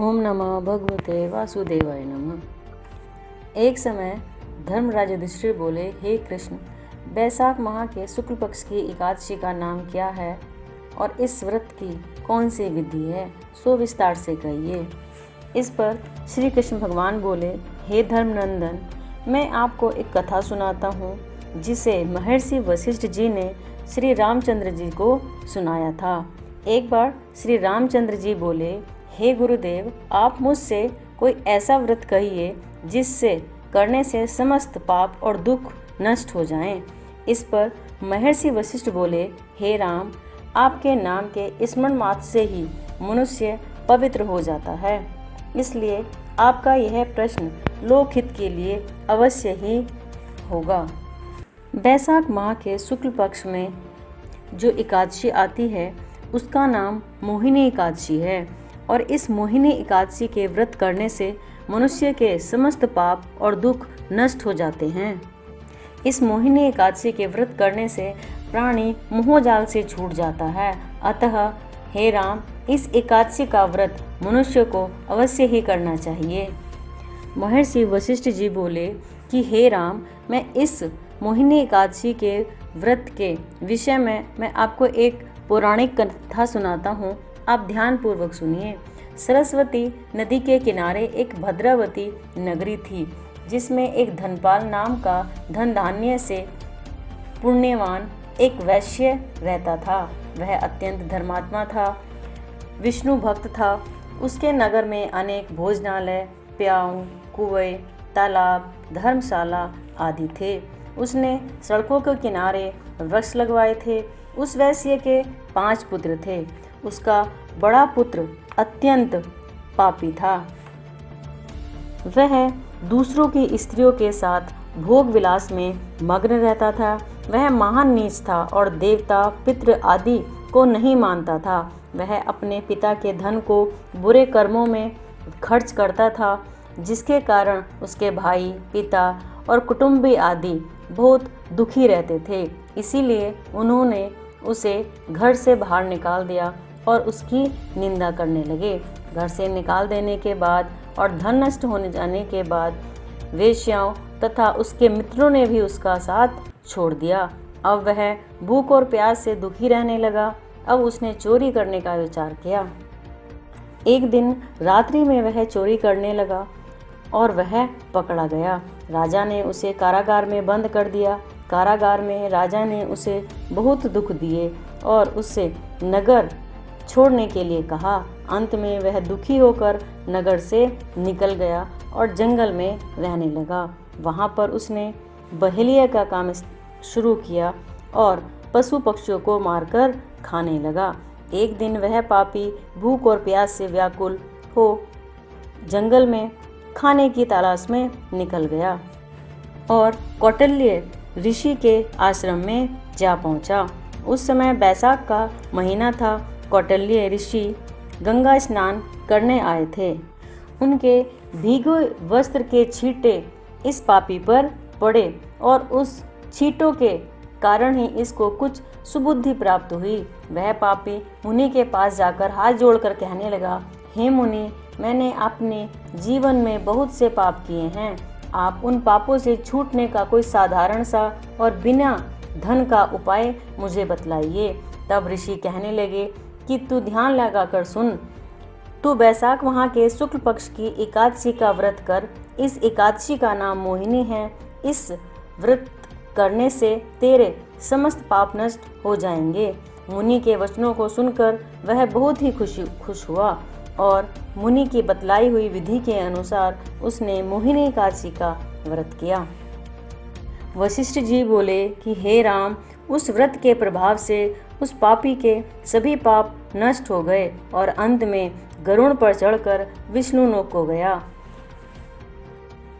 ओम नमः भगवते वासुदेवाय नमः। एक समय धर्मराज युधिष्ठिर बोले, हे कृष्ण, बैसाख माह के शुक्ल पक्ष की एकादशी का नाम क्या है और इस व्रत की कौन सी विधि है, सो विस्तार से कहिए। इस पर श्री कृष्ण भगवान बोले, हे धर्मनंदन, मैं आपको एक कथा सुनाता हूँ जिसे महर्षि वशिष्ठ जी ने श्री रामचंद्र जी को सुनाया था। एक बार श्री रामचंद्र जी बोले, हे गुरुदेव, आप मुझसे कोई ऐसा व्रत कहिए जिससे करने से समस्त पाप और दुख नष्ट हो जाएं। इस पर महर्षि वशिष्ठ बोले, हे राम, आपके नाम के स्मरण मात्र से ही मनुष्य पवित्र हो जाता है, इसलिए आपका यह प्रश्न लोकहित के लिए अवश्य ही होगा। बैसाख माह के शुक्ल पक्ष में जो एकादशी आती है उसका नाम मोहिनी एकादशी है और इस मोहिनी एकादशी के व्रत करने से मनुष्य के समस्त पाप और दुख नष्ट हो जाते हैं। इस मोहिनी एकादशी के व्रत करने से प्राणी मोहजाल से छूट जाता है। अतः हे राम, इस एकादशी का व्रत मनुष्य को अवश्य ही करना चाहिए। महर्षि वशिष्ठ जी बोले कि हे राम, मैं इस मोहिनी एकादशी के व्रत के विषय में मैं आपको एक पौराणिक कथा सुनाता हूँ, आप ध्यान पूर्वक सुनिए। सरस्वती नदी के किनारे एक भद्रावती नगरी थी जिसमें एक धनपाल नाम का धन धान्य से पुण्यवान एक वैश्य रहता था। वह अत्यंत धर्मात्मा था, विष्णु भक्त था। उसके नगर में अनेक भोजनालय, प्याऊ, कुएं, तालाब, धर्मशाला आदि थे। उसने सड़कों के किनारे वृक्ष लगवाए थे। उस वैश्य के 5 पुत्र थे। उसका बड़ा पुत्र अत्यंत पापी था। वह दूसरों की स्त्रियों के साथ भोग विलास में मग्न रहता था। वह महान नीच था और देवता, पितृ आदि को नहीं मानता था। वह अपने पिता के धन को बुरे कर्मों में खर्च करता था, जिसके कारण उसके भाई, पिता और कुटुंबी आदि बहुत दुखी रहते थे। इसीलिए उन्होंने उसे घर से बाहर निकाल दिया और उसकी निंदा करने लगे। घर से निकाल देने के बाद और धन नष्ट होने जाने के बाद वेश्याओं तथा उसके मित्रों ने भी उसका साथ छोड़ दिया। अब वह भूख और प्यास से दुखी रहने लगा। अब उसने चोरी करने का विचार किया। एक दिन रात्रि में वह चोरी करने लगा और वह पकड़ा गया। राजा ने उसे कारागार में बंद कर दिया। कारागार में राजा ने उसे बहुत दुख दिए और उससे नगर छोड़ने के लिए कहा। अंत में वह दुखी होकर नगर से निकल गया और जंगल में रहने लगा। वहाँ पर उसने बहेलिया का काम शुरू किया और पशु पक्षियों को मारकर खाने लगा। एक दिन वह पापी भूख और प्यास से व्याकुल हो जंगल में खाने की तलाश में निकल गया और कौटिल्य ऋषि के आश्रम में जा पहुंचा। उस समय बैसाख का महीना था। कौटिल्य ऋषि गंगा स्नान करने आए थे। उनके भीगे वस्त्र के छींटे इस पापी पर पड़े और उस छींटों के कारण ही इसको कुछ सुबुद्धि प्राप्त हुई। वह पापी मुनि के पास जाकर हाथ जोड़कर कहने लगा, हे मुनि, मैंने अपने जीवन में बहुत से पाप किए हैं। आप उन पापों से छूटने का कोई साधारण सा और बिना धन का उपाय मुझे बतलाइए। तब ऋषि कहने लगे कि तू ध्यान लगाकर सुन। तू बैसाख माह के शुक्ल पक्ष की एकादशी का व्रत कर। इस एकादशी का नाम मोहिनी है। इस व्रत करने से तेरे समस्त पाप नष्ट हो जाएंगे। मुनि के वचनों को सुनकर वह बहुत ही खुश हुआ और मुनि की बतलाई हुई विधि के अनुसार उसने मोहिनी एकादशी का व्रत किया। वशिष्ठ जी बोले कि हे राम, उस व्रत के प्रभाव से उस पापी के सभी पाप नष्ट हो गए और अंत में गरुड़ पर चढ़कर विष्णु लोक को गया।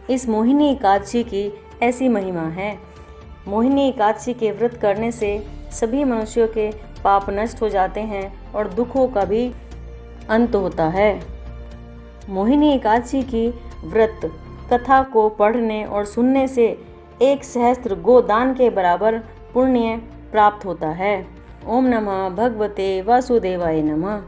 इस मोहिनी एकादशी की ऐसी महिमा है। मोहिनी एकादशी के व्रत करने से सभी मनुष्यों के पाप नष्ट हो जाते हैं और दुखों का भी अंत होता है। मोहिनी एकादशी की व्रत कथा को पढ़ने और सुनने से 1 सहस्त्र गोदान के बराबर पुण्य प्राप्त होता है। ओम नमः भगवते वासुदेवाय नमः।